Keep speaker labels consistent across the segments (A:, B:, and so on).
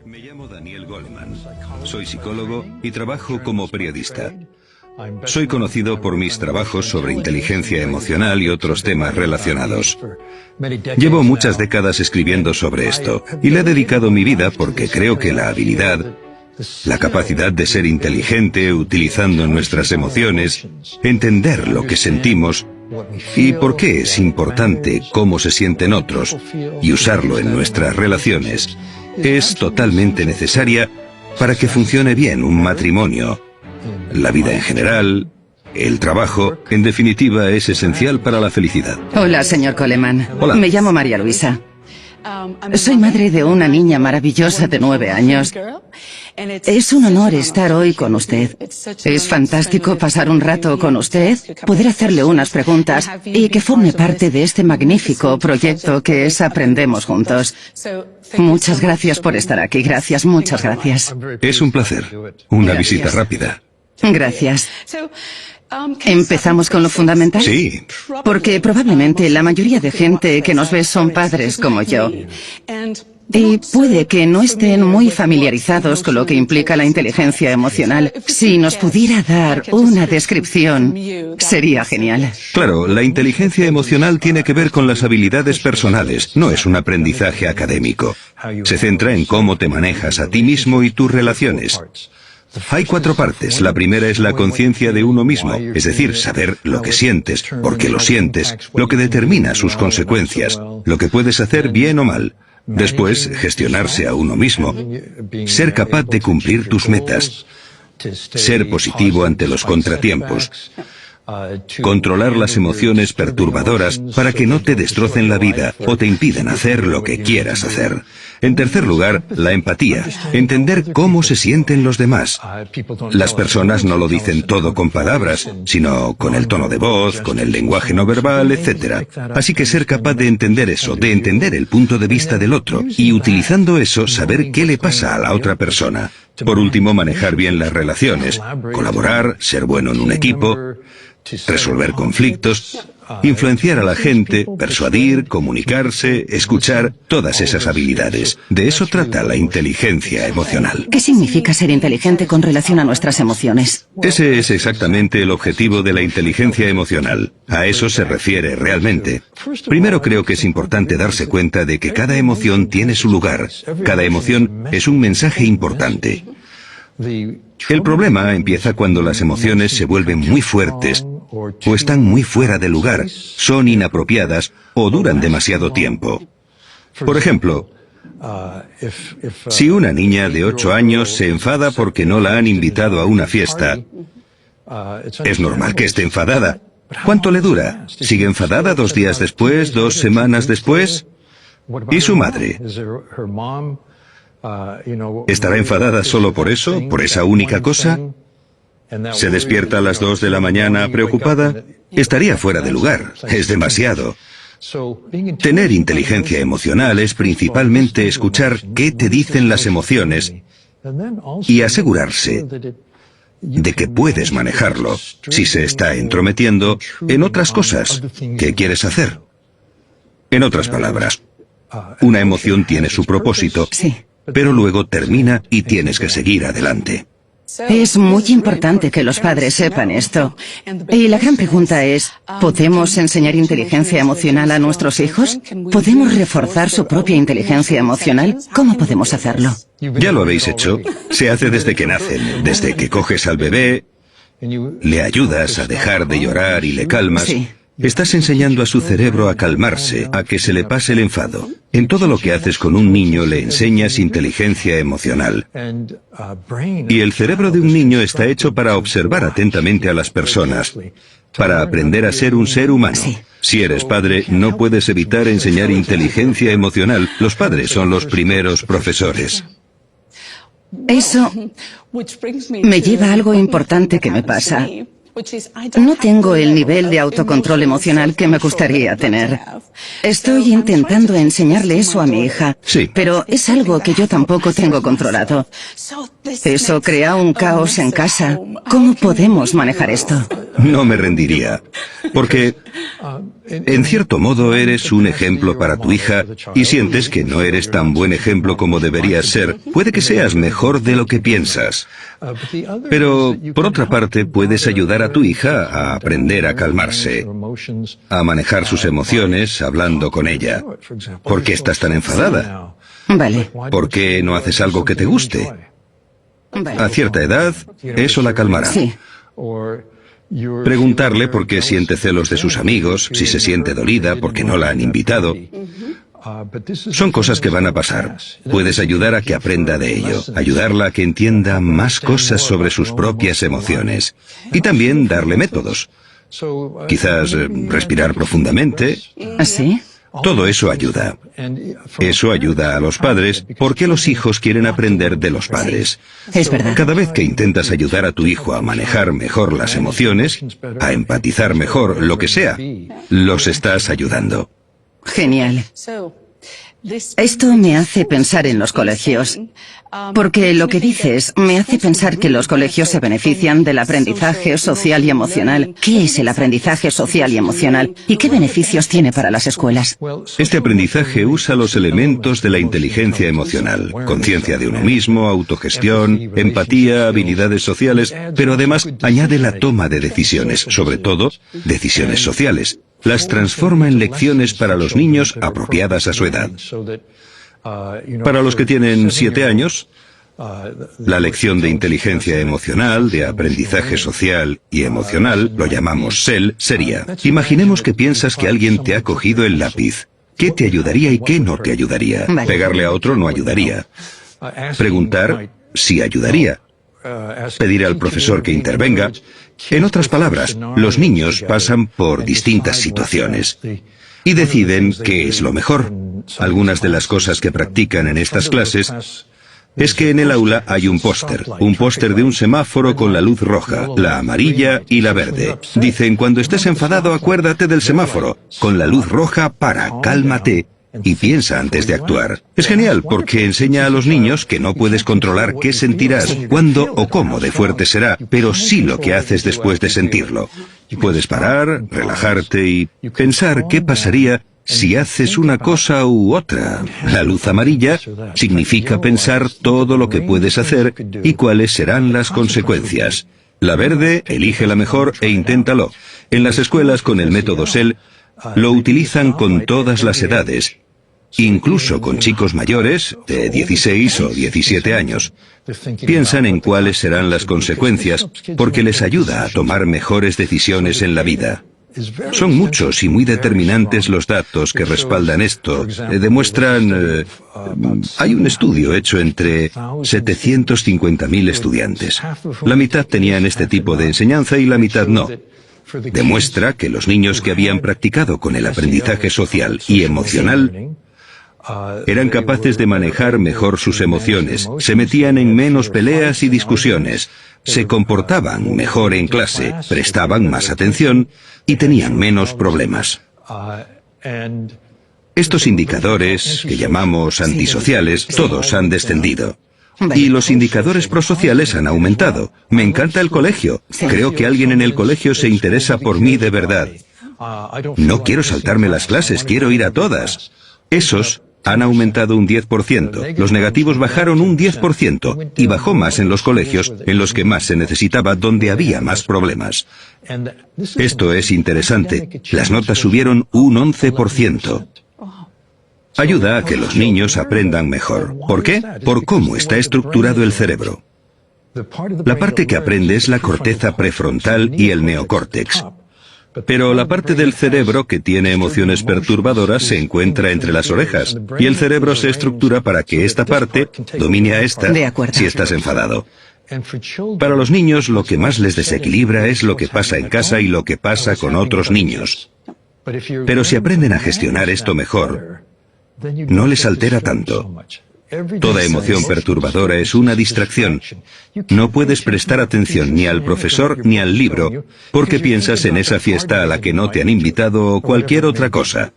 A: Me llamo Daniel Goleman. Soy psicólogo y trabajo como periodista. Soy conocido por mis trabajos sobre inteligencia emocional y otros temas relacionados. Llevo muchas décadas escribiendo sobre esto y le he dedicado mi vida porque creo que la habilidad, la capacidad de ser inteligente utilizando nuestras emociones, entender lo que sentimos y por qué es importante cómo se sienten otros y usarlo en nuestras relaciones, es totalmente necesaria para que funcione bien un matrimonio. La vida en general, el trabajo, en definitiva, es esencial para la felicidad.
B: Hola, señor Goleman.
A: Hola.
B: Me llamo María Luisa. Soy madre de una niña maravillosa de 9 años. Es un honor estar hoy con usted. Es fantástico pasar un rato con usted, poder hacerle unas preguntas y que forme parte de este magnífico proyecto que es Aprendemos Juntos. Muchas gracias por estar aquí. Gracias, muchas gracias.
A: Es un placer. Una visita rápida.
B: Gracias. ¿Empezamos con lo fundamental?
A: Sí.
B: Porque probablemente la mayoría de gente que nos ve son padres como yo. Y puede que no estén muy familiarizados con lo que implica la inteligencia emocional. Si nos pudiera dar una descripción, sería genial.
A: Claro, la inteligencia emocional tiene que ver con las habilidades personales, no es un aprendizaje académico. Se centra en cómo te manejas a ti mismo y tus relaciones. Hay 4 partes. La primera es la conciencia de uno mismo, es decir, saber lo que sientes, por qué lo sientes, lo que determina sus consecuencias, lo que puedes hacer bien o mal. Después, gestionarse a uno mismo, ser capaz de cumplir tus metas, ser positivo ante los contratiempos, controlar las emociones perturbadoras para que no te destrocen la vida o te impidan hacer lo que quieras hacer. En tercer lugar, la empatía, entender cómo se sienten los demás. Las personas no lo dicen todo con palabras, sino con el tono de voz, con el lenguaje no verbal, etc. Así que ser capaz de entender eso, de entender el punto de vista del otro, y utilizando eso saber qué le pasa a la otra persona. Por último, manejar bien las relaciones, colaborar, ser bueno en un equipo, resolver conflictos, influenciar a la gente, persuadir, comunicarse, escuchar, todas esas habilidades. De eso trata la inteligencia emocional.
B: ¿Qué significa ser inteligente con relación a nuestras emociones?
A: Ese es exactamente el objetivo de la inteligencia emocional. A eso se refiere realmente. Primero creo que es importante darse cuenta de que cada emoción tiene su lugar. Cada emoción es un mensaje importante. El problema empieza cuando las emociones se vuelven muy fuertes o están muy fuera de lugar, son inapropiadas o duran demasiado tiempo. Por ejemplo, si una niña de 8 años se enfada porque no la han invitado a una fiesta, es normal que esté enfadada. ¿Cuánto le dura? ¿Sigue enfadada 2 días después, 2 semanas después? ¿Y su madre? ¿Estará enfadada solo por eso, por esa única cosa? ¿Se despierta a las 2 de la mañana preocupada? Estaría fuera de lugar, es demasiado. Tener inteligencia emocional es principalmente escuchar qué te dicen las emociones y asegurarse de que puedes manejarlo si se está entrometiendo en otras cosas que quieres hacer. En otras palabras, una emoción tiene su propósito,
B: Sí.
A: pero luego termina y tienes que seguir adelante.
B: Es muy importante que los padres sepan esto. Y la gran pregunta es, ¿podemos enseñar inteligencia emocional a nuestros hijos? ¿Podemos reforzar su propia inteligencia emocional? ¿Cómo podemos hacerlo?
A: Ya lo habéis hecho. Se hace desde que nacen, desde que coges al bebé, le ayudas a dejar de llorar y le calmas.
B: Sí.
A: Estás enseñando a su cerebro a calmarse, a que se le pase el enfado. En todo lo que haces con un niño le enseñas inteligencia emocional. Y el cerebro de un niño está hecho para observar atentamente a las personas, para aprender a ser un ser humano.
B: Sí.
A: Si eres padre, no puedes evitar enseñar inteligencia emocional. Los padres son los primeros profesores.
B: Eso me lleva a algo importante que me pasa. No tengo el nivel de autocontrol emocional que me gustaría tener. Estoy intentando enseñarle eso a mi hija,
A: Sí.
B: pero es algo que yo tampoco tengo controlado. Eso crea un caos en casa. ¿Cómo podemos manejar esto?
A: No me rendiría, porque En cierto modo eres un ejemplo para tu hija y sientes que no eres tan buen ejemplo como deberías ser. Puede que seas mejor de lo que piensas. Pero, por otra parte, puedes ayudar a tu hija a aprender a calmarse, a manejar sus emociones hablando con ella. ¿Por qué estás tan enfadada?
B: Vale.
A: ¿Por qué no haces algo que te guste? A cierta edad, eso la calmará.
B: Sí.
A: Preguntarle por qué siente celos de sus amigos, si se siente dolida porque no la han invitado. Son cosas que van a pasar. Puedes ayudar a que aprenda de ello, ayudarla a que entienda más cosas sobre sus propias emociones. Y también darle métodos. Quizás respirar profundamente.
B: ¿Así?
A: Todo eso ayuda. Eso ayuda a los padres porque los hijos quieren aprender de los padres.
B: Es verdad.
A: Cada vez que intentas ayudar a tu hijo a manejar mejor las emociones, a empatizar mejor, lo que sea, los estás ayudando.
B: Genial. Esto me hace pensar en los colegios, porque lo que dices me hace pensar que los colegios se benefician del aprendizaje social y emocional. ¿Qué es el aprendizaje social y emocional? ¿Y qué beneficios tiene para las escuelas?
A: Este aprendizaje usa los elementos de la inteligencia emocional, conciencia de uno mismo, autogestión, empatía, habilidades sociales, pero además añade la toma de decisiones, sobre todo decisiones sociales. Las transforma en lecciones para los niños apropiadas a su edad. Para los que tienen 7 años, la lección de inteligencia emocional, de aprendizaje social y emocional, lo llamamos SEL, sería: imaginemos que piensas que alguien te ha cogido el lápiz. ¿Qué te ayudaría y qué no te ayudaría?
B: Vale.
A: Pegarle a otro no ayudaría. Preguntar si ayudaría. Pedir al profesor que intervenga. En otras palabras, los niños pasan por distintas situaciones y deciden qué es lo mejor. Algunas de las cosas que practican en estas clases es que en el aula hay un póster de un semáforo con la luz roja, la amarilla y la verde. Dicen: cuando estés enfadado, acuérdate del semáforo. Con la luz roja, para, cálmate y piensa antes de actuar. Es genial porque enseña a los niños que no puedes controlar qué sentirás, cuándo o cómo de fuerte será, pero sí lo que haces después de sentirlo. Puedes parar, relajarte y pensar qué pasaría si haces una cosa u otra. La luz amarilla significa pensar todo lo que puedes hacer y cuáles serán las consecuencias. La verde, elige la mejor e inténtalo. En las escuelas con el método SEL lo utilizan con todas las edades, incluso con chicos mayores de 16 o 17 años. Piensan en cuáles serán las consecuencias porque les ayuda a tomar mejores decisiones en la vida. Son muchos y muy determinantes los datos que respaldan esto. Demuestran... hay un estudio hecho entre 750.000 estudiantes. La mitad tenían este tipo de enseñanza y la mitad no. Demuestra que los niños que habían practicado con el aprendizaje social y emocional eran capaces de manejar mejor sus emociones, se metían en menos peleas y discusiones, se comportaban mejor en clase, prestaban más atención y tenían menos problemas. Estos indicadores, que llamamos antisociales, todos han descendido. Y los indicadores prosociales han aumentado. Me encanta el colegio. Creo que alguien en el colegio se interesa por mí de verdad. No quiero saltarme las clases, quiero ir a todas. Esos han aumentado un 10%. Los negativos bajaron un 10% y bajó más en los colegios en los que más se necesitaba, donde había más problemas. Esto es interesante. Las notas subieron un 11%. Ayuda a que los niños aprendan mejor. ¿Por qué? Por cómo está estructurado el cerebro. La parte que aprende es la corteza prefrontal y el neocórtex. Pero la parte del cerebro que tiene emociones perturbadoras se encuentra entre las orejas, y el cerebro se estructura para que esta parte domine a esta si estás enfadado. Para los niños, lo que más les desequilibra es lo que pasa en casa y lo que pasa con otros niños. Pero si aprenden a gestionar esto mejor, no les altera tanto. Toda emoción perturbadora es una distracción. No puedes prestar atención ni al profesor ni al libro, porque piensas en esa fiesta a la que no te han invitado o cualquier otra cosa.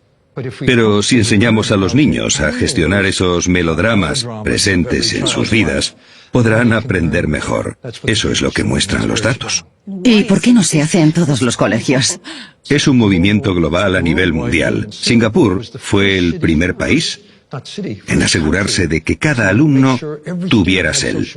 A: Pero si enseñamos a los niños a gestionar esos melodramas presentes en sus vidas, podrán aprender mejor. Eso es lo que muestran los datos.
B: ¿Y por qué no se hace en todos los colegios?
A: Es un movimiento global a nivel mundial. Singapur fue el primer país en asegurarse de que cada alumno tuviera SEL.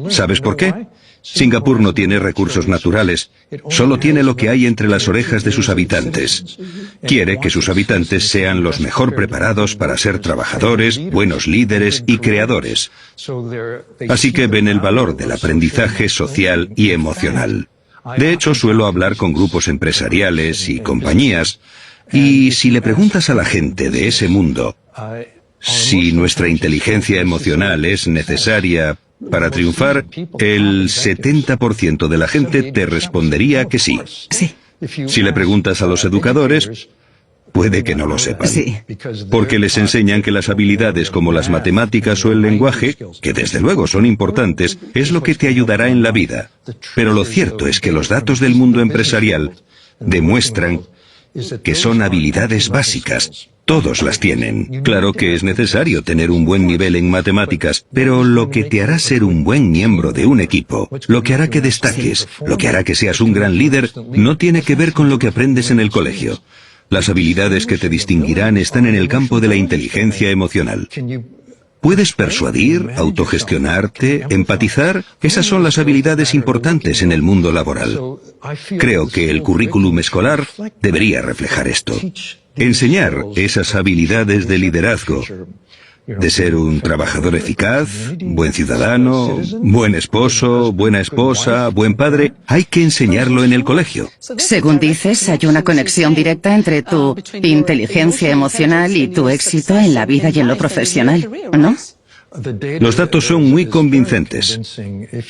A: ¿Sabes por qué? Singapur no tiene recursos naturales, solo tiene lo que hay entre las orejas de sus habitantes. Quiere que sus habitantes sean los mejor preparados para ser trabajadores, buenos líderes y creadores. Así que ven el valor del aprendizaje social y emocional. De hecho, suelo hablar con grupos empresariales y compañías, y si le preguntas a la gente de ese mundo si nuestra inteligencia emocional es necesaria para triunfar, el 70% de la gente te respondería que sí.
B: Sí.
A: Si le preguntas a los educadores, puede que no lo sepan.
B: Sí.
A: Porque les enseñan que las habilidades como las matemáticas o el lenguaje, que desde luego son importantes, es lo que te ayudará en la vida. Pero lo cierto es que los datos del mundo empresarial demuestran que son habilidades básicas. Todos las tienen. Claro que es necesario tener un buen nivel en matemáticas, pero lo que te hará ser un buen miembro de un equipo, lo que hará que destaques, lo que hará que seas un gran líder, no tiene que ver con lo que aprendes en el colegio. Las habilidades que te distinguirán están en el campo de la inteligencia emocional. ¿Puedes persuadir, autogestionarte, empatizar? Esas son las habilidades importantes en el mundo laboral. Creo que el currículum escolar debería reflejar esto. Enseñar esas habilidades de liderazgo, de ser un trabajador eficaz, buen ciudadano, buen esposo, buena esposa, buen padre, hay que enseñarlo en el colegio.
B: Según dices, hay una conexión directa entre tu inteligencia emocional y tu éxito en la vida y en lo profesional, ¿no?
A: Los datos son muy convincentes.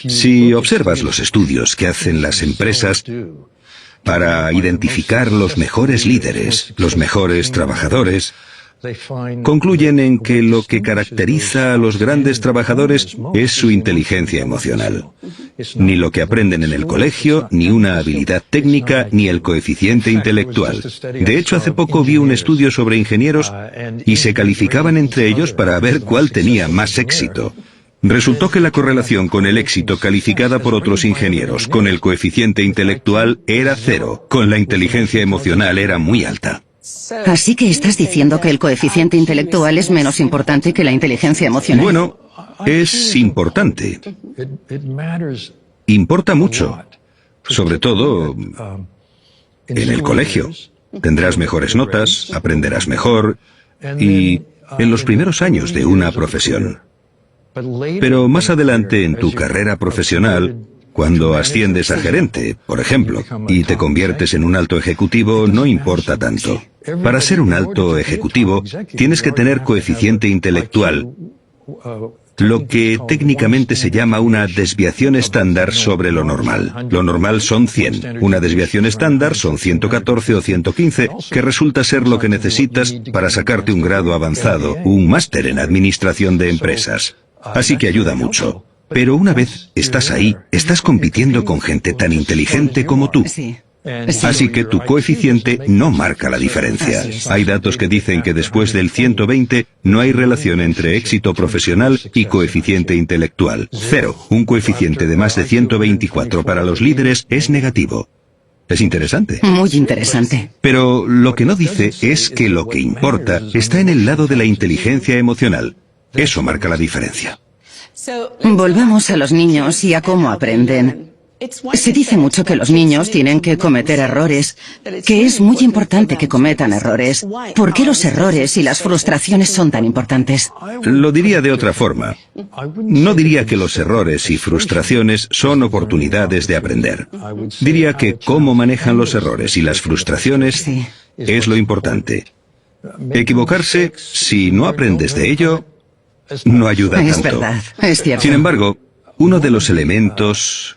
A: Si observas los estudios que hacen las empresas para identificar los mejores líderes, los mejores trabajadores, concluyen en que lo que caracteriza a los grandes trabajadores es su inteligencia emocional. Ni lo que aprenden en el colegio, ni una habilidad técnica, ni el coeficiente intelectual. De hecho, hace poco vi un estudio sobre ingenieros y se calificaban entre ellos para ver cuál tenía más éxito. Resultó que la correlación con el éxito calificada por otros ingenieros con el coeficiente intelectual era 0, con la inteligencia emocional era muy alta.
B: Así que estás diciendo que el coeficiente intelectual es menos importante que la inteligencia emocional.
A: Bueno, es importante. Importa mucho. Sobre todo en el colegio. Tendrás mejores notas, aprenderás mejor y en los primeros años de una profesión. Pero más adelante en tu carrera profesional, cuando asciendes a gerente, por ejemplo, y te conviertes en un alto ejecutivo, no importa tanto. Para ser un alto ejecutivo, tienes que tener coeficiente intelectual, lo que técnicamente se llama una desviación estándar sobre lo normal. Lo normal son 100. Una desviación estándar son 114 o 115, que resulta ser lo que necesitas para sacarte un grado avanzado, un máster en administración de empresas. Así que ayuda mucho. Pero una vez estás ahí, estás compitiendo con gente tan inteligente como tú. Así que tu coeficiente no marca la diferencia. Hay datos que dicen que después del 120 no hay relación entre éxito profesional y coeficiente intelectual. 0. Un coeficiente de más de 124 para los líderes es negativo. Es interesante.
B: Muy interesante.
A: Pero lo que no dice es que lo que importa está en el lado de la inteligencia emocional. Eso marca la diferencia.
B: Volvamos a los niños y a cómo aprenden. Se dice mucho que los niños tienen que cometer errores, que es muy importante que cometan errores. ¿Por qué los errores y las frustraciones son tan importantes?
A: Lo diría de otra forma. No diría que los errores y frustraciones son oportunidades de aprender. Diría que cómo manejan los errores y las frustraciones es lo importante. Equivocarse, si no aprendes de ello, no ayuda tanto.
B: Es verdad, es cierto.
A: Sin embargo, uno de los elementos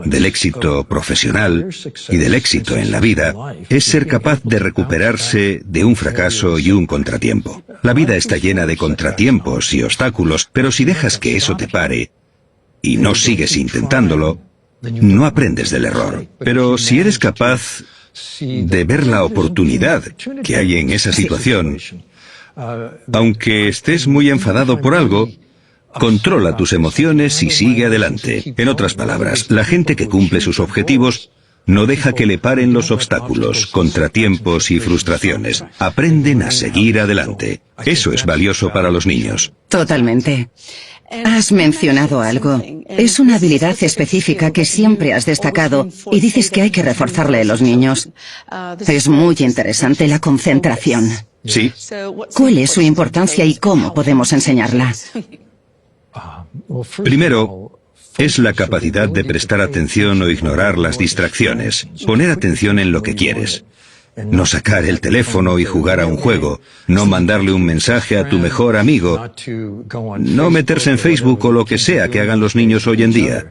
A: del éxito profesional y del éxito en la vida es ser capaz de recuperarse de un fracaso y un contratiempo. La vida está llena de contratiempos y obstáculos, pero si dejas que eso te pare y no sigues intentándolo, no aprendes del error. Pero si eres capaz de ver la oportunidad que hay en esa situación, aunque estés muy enfadado por algo, Controla tus emociones y sigue adelante. En otras palabras, la gente que cumple sus objetivos no deja que le paren los obstáculos, contratiempos y frustraciones. Aprenden a seguir adelante. Eso es valioso para los niños.
B: Totalmente. Has mencionado algo. Es una habilidad específica que siempre has destacado y dices que hay que reforzarle a los niños. Es muy interesante la concentración.
A: Sí.
B: ¿Cuál es su importancia y cómo podemos enseñarla?
A: Primero, es la capacidad de prestar atención o ignorar las distracciones. Poner atención en lo que quieres. No sacar el teléfono y jugar a un juego. No mandarle un mensaje a tu mejor amigo. No meterse en Facebook o lo que sea que hagan los niños hoy en día.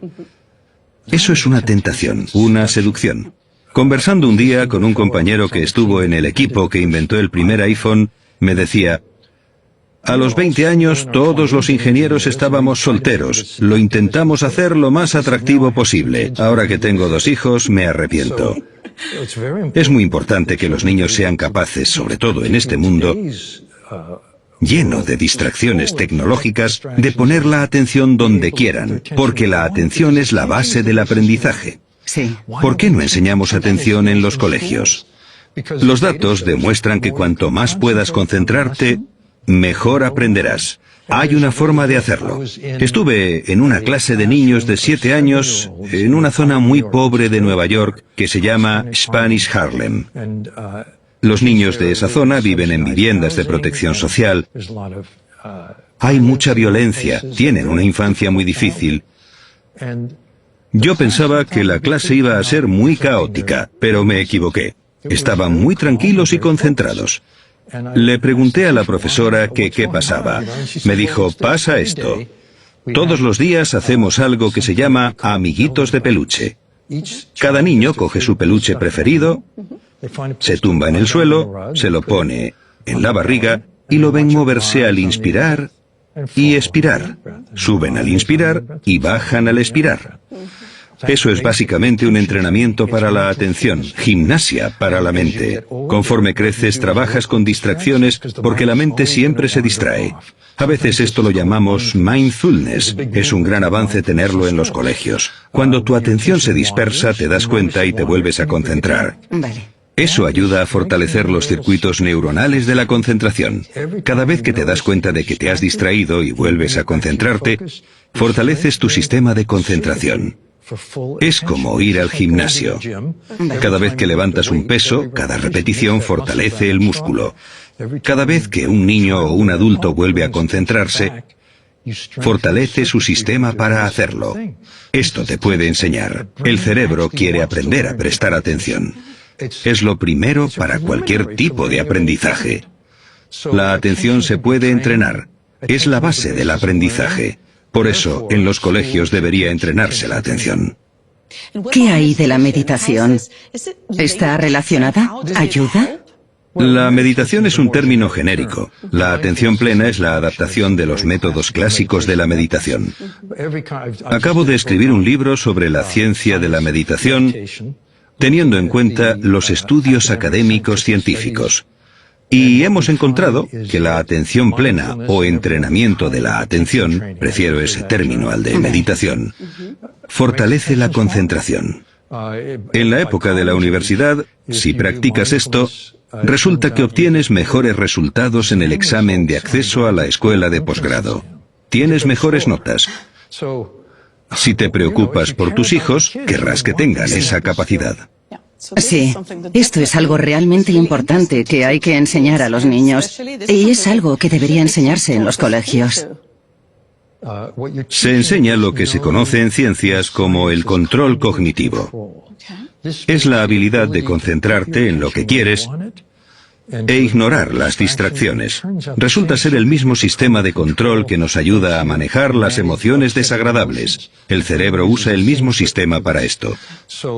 A: Eso es una tentación, una seducción. Conversando un día con un compañero que estuvo en el equipo que inventó el primer iPhone, me decía: a los 20 años todos los ingenieros estábamos solteros. Lo intentamos hacer lo más atractivo posible. Ahora que tengo 2 hijos, me arrepiento. Es muy importante que los niños sean capaces, sobre todo en este mundo lleno de distracciones tecnológicas, de poner la atención donde quieran, porque la atención es la base del aprendizaje.
B: Sí.
A: ¿Por qué no enseñamos atención en los colegios? Los datos demuestran que cuanto más puedas concentrarte, mejor aprenderás. Hay una forma de hacerlo. Estuve en una clase de niños de 7 años en una zona muy pobre de Nueva York que se llama Spanish Harlem. Los niños de esa zona viven en viviendas de protección social. Hay mucha violencia, tienen una infancia muy difícil. Yo pensaba que la clase iba a ser muy caótica, pero me equivoqué. Estaban muy tranquilos y concentrados. Le pregunté a la profesora que qué pasaba. Me dijo: pasa esto. Todos los días hacemos algo que se llama amiguitos de peluche. Cada niño coge su peluche preferido, se tumba en el suelo, se lo pone en la barriga y lo ven moverse al inspirar y expirar. Suben al inspirar y bajan al expirar. Eso es básicamente un entrenamiento para la atención, gimnasia para la mente. Conforme creces, trabajas con distracciones porque la mente siempre se distrae. A veces esto lo llamamos mindfulness. Es un gran avance tenerlo en los colegios. Cuando tu atención se dispersa, te das cuenta y te vuelves a concentrar.
B: Vale.
A: Eso ayuda a fortalecer los circuitos neuronales de la concentración. Cada vez que te das cuenta de que te has distraído y vuelves a concentrarte, fortaleces tu sistema de concentración. Es como ir al gimnasio. Cada vez que levantas un peso, cada repetición fortalece el músculo. Cada vez que un niño o un adulto vuelve a concentrarse, fortalece su sistema para hacerlo. Esto te puede enseñar. El cerebro quiere aprender a prestar atención. Es lo primero para cualquier tipo de aprendizaje. La atención se puede entrenar. Es la base del aprendizaje. Por eso, en los colegios debería entrenarse la atención.
B: ¿Qué hay de la meditación? ¿Está relacionada? ¿Ayuda?
A: La meditación es un término genérico. La atención plena es la adaptación de los métodos clásicos de la meditación. Acabo de escribir un libro sobre la ciencia de la meditación, teniendo en cuenta los estudios académicos científicos. Y hemos encontrado que la atención plena o entrenamiento de la atención, prefiero ese término al de meditación, fortalece la concentración. En la época de la universidad, si practicas esto, resulta que obtienes mejores resultados en el examen de acceso a la escuela de posgrado. Tienes mejores notas. Si te preocupas por tus hijos, querrás que tengan esa capacidad.
B: Sí, esto es algo realmente importante que hay que enseñar a los niños y es algo que debería enseñarse en los colegios.
A: Se enseña lo que se conoce en ciencias como el control cognitivo. Es la habilidad de concentrarte en lo que quieres e ignorar las distracciones. Resulta ser el mismo sistema de control que nos ayuda a manejar las emociones desagradables. El cerebro usa el mismo sistema para esto.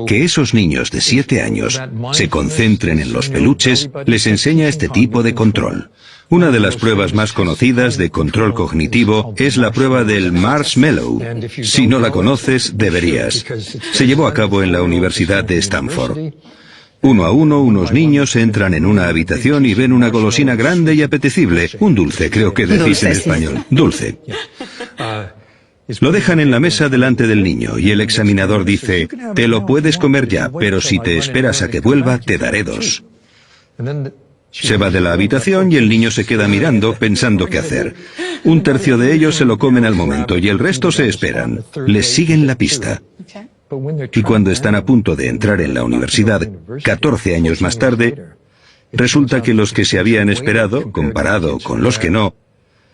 A: Que esos niños de 7 años se concentren en los peluches les enseña este tipo de control. Una de las pruebas más conocidas de control cognitivo es la prueba del marshmallow. Si no la conoces, deberías. Se llevó a cabo en la Universidad de Stanford. 1 a 1, unos niños entran en una habitación y ven una golosina grande y apetecible. Un dulce, creo que decís en español. Dulce. Lo dejan en la mesa delante del niño y el examinador dice, te lo puedes comer ya, pero si te esperas a que vuelva, te daré 2. Se va de la habitación y el niño se queda mirando, pensando qué hacer. 1/3 de ellos se lo comen al momento y el resto se esperan. Les siguen la pista. Y cuando están a punto de entrar en la universidad, 14 años más tarde, resulta que los que se habían esperado, comparado con los que no,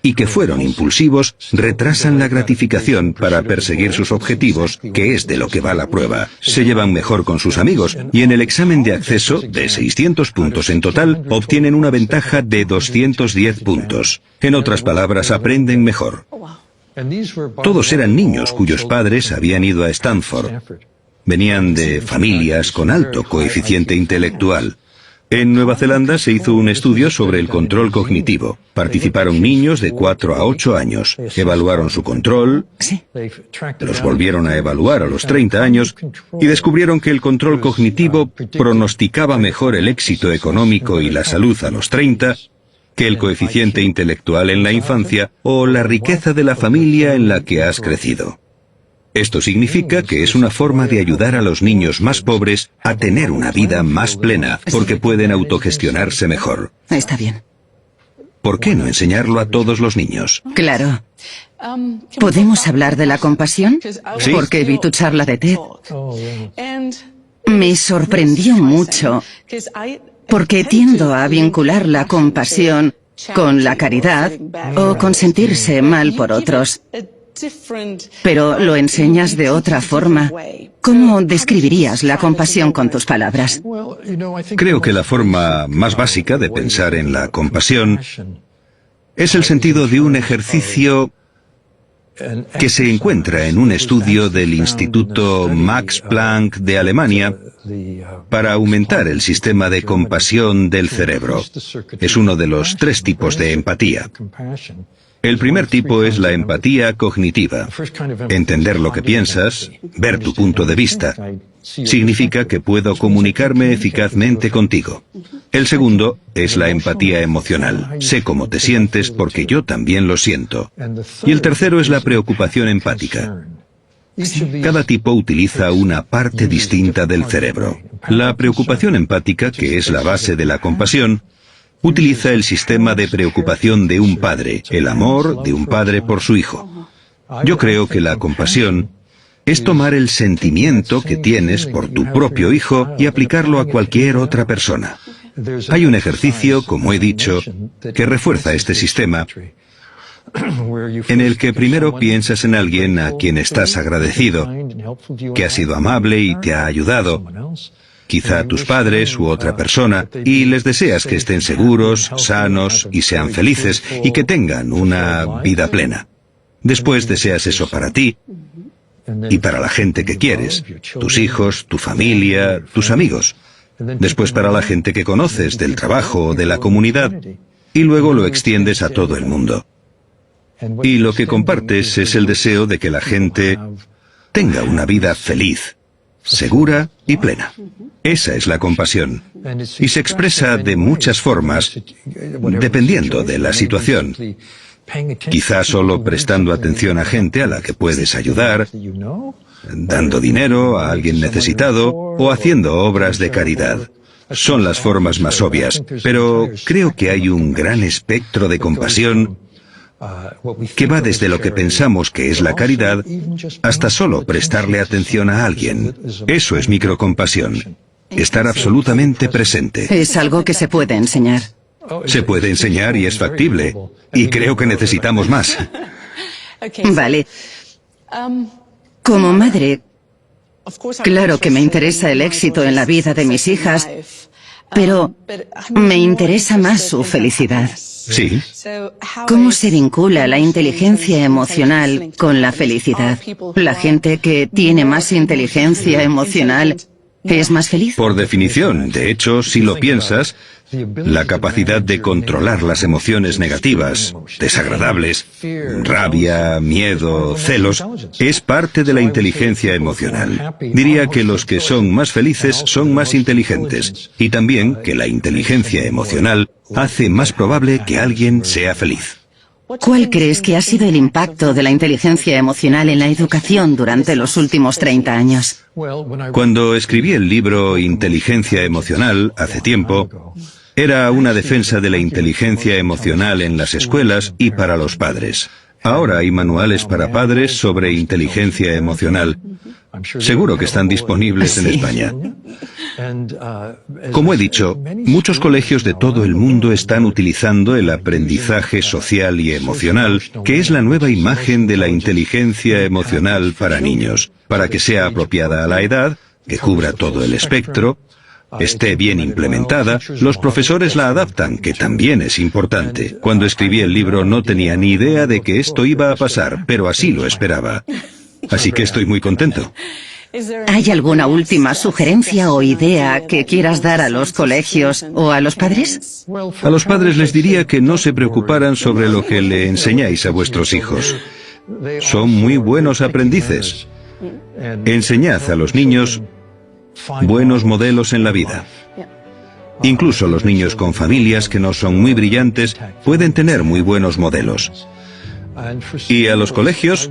A: y que fueron impulsivos, retrasan la gratificación para perseguir sus objetivos, que es de lo que va la prueba. Se llevan mejor con sus amigos y en el examen de acceso, de 600 puntos en total, obtienen una ventaja de 210 puntos. En otras palabras, aprenden mejor. Todos eran niños cuyos padres habían ido a Stanford. Venían de familias con alto coeficiente intelectual. En Nueva Zelanda se hizo un estudio sobre el control cognitivo. Participaron niños de 4 a 8 años. Evaluaron su control, los volvieron a evaluar a los 30 años y descubrieron que el control cognitivo pronosticaba mejor el éxito económico y la salud a los 30 que el coeficiente intelectual en la infancia o la riqueza de la familia en la que has crecido. Esto significa que es una forma de ayudar a los niños más pobres a tener una vida más plena, porque pueden autogestionarse mejor.
B: Está bien.
A: ¿Por qué no enseñarlo a todos los niños?
B: Claro. ¿Podemos hablar de la compasión?
A: Sí.
B: Porque vi tu charla de TED. Me sorprendió mucho, porque tiendo a vincular la compasión con la caridad o con sentirse mal por otros. Pero lo enseñas de otra forma. ¿Cómo describirías la compasión con tus palabras?
A: Creo que la forma más básica de pensar en la compasión es el sentido de un ejercicio que se encuentra en un estudio del Instituto Max Planck de Alemania para aumentar el sistema de compasión del cerebro. Es uno de los 3 tipos de empatía. El primer tipo es la empatía cognitiva. Entender lo que piensas, ver tu punto de vista, significa que puedo comunicarme eficazmente contigo. El segundo es la empatía emocional. Sé cómo te sientes porque yo también lo siento. Y el tercero es la preocupación empática. Cada tipo utiliza una parte distinta del cerebro. La preocupación empática, que es la base de la compasión, utiliza el sistema de preocupación de un padre, el amor de un padre por su hijo. Yo creo que la compasión es tomar el sentimiento que tienes por tu propio hijo y aplicarlo a cualquier otra persona. Hay un ejercicio, como he dicho, que refuerza este sistema, en el que primero piensas en alguien a quien estás agradecido, que ha sido amable y te ha ayudado, quizá tus padres u otra persona, y les deseas que estén seguros, sanos y sean felices y que tengan una vida plena. Después deseas eso para ti y para la gente que quieres, tus hijos, tu familia, tus amigos. Después para la gente que conoces, del trabajo o de la comunidad, y luego lo extiendes a todo el mundo. Y lo que compartes es el deseo de que la gente tenga una vida feliz, segura y plena. Esa es la compasión. Y se expresa de muchas formas, dependiendo de la situación. Quizá solo prestando atención a gente a la que puedes ayudar, dando dinero a alguien necesitado o haciendo obras de caridad. Son las formas más obvias, pero creo que hay un gran espectro de compasión que va desde lo que pensamos que es la caridad hasta solo prestarle atención a alguien. Eso es microcompasión. Estar absolutamente presente.
B: Es algo que se puede enseñar.
A: Se puede enseñar y es factible. Y creo que necesitamos más.
B: Vale. Como madre, claro que me interesa el éxito en la vida de mis hijas, pero me interesa más su felicidad.
A: Sí.
B: ¿Cómo se vincula la inteligencia emocional con la felicidad? ¿La gente que tiene más inteligencia emocional es más feliz?
A: Por definición, de hecho, si lo piensas, la capacidad de controlar las emociones negativas, desagradables, rabia, miedo, celos, es parte de la inteligencia emocional. Diría que los que son más felices son más inteligentes, y también que la inteligencia emocional hace más probable que alguien sea feliz.
B: ¿Cuál crees que ha sido el impacto de la inteligencia emocional en la educación durante los últimos 30 años?
A: Cuando escribí el libro Inteligencia Emocional, hace tiempo, era una defensa de la inteligencia emocional en las escuelas y para los padres. Ahora hay manuales para padres sobre inteligencia emocional. Seguro que están disponibles en España. Como he dicho, muchos colegios de todo el mundo están utilizando el aprendizaje social y emocional, que es la nueva imagen de la inteligencia emocional para niños, para que sea apropiada a la edad, que cubra todo el espectro, esté bien implementada. Los profesores la adaptan, que también es importante. Cuando escribí el libro no tenía ni idea de que esto iba a pasar, pero así lo esperaba. Así que estoy muy contento.
B: ¿Hay alguna última sugerencia o idea que quieras dar a los colegios o a los padres?
A: A los padres les diría que no se preocuparan sobre lo que le enseñáis a vuestros hijos. Son muy buenos aprendices. Enseñad a los niños buenos modelos en la vida. Incluso los niños con familias que no son muy brillantes pueden tener muy buenos modelos. Y a los colegios,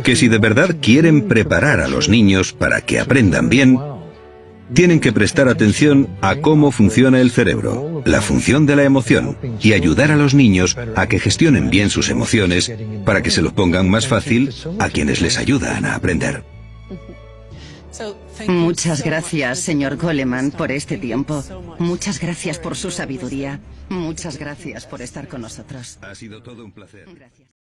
A: que si de verdad quieren preparar a los niños para que aprendan bien, tienen que prestar atención a cómo funciona el cerebro, la función de la emoción, y ayudar a los niños a que gestionen bien sus emociones para que se lo pongan más fácil a quienes les ayudan a aprender.
B: Muchas gracias, señor Goleman, por este tiempo. Muchas gracias por su sabiduría. Muchas gracias por estar con nosotros.
A: Ha sido todo un placer.
B: Gracias.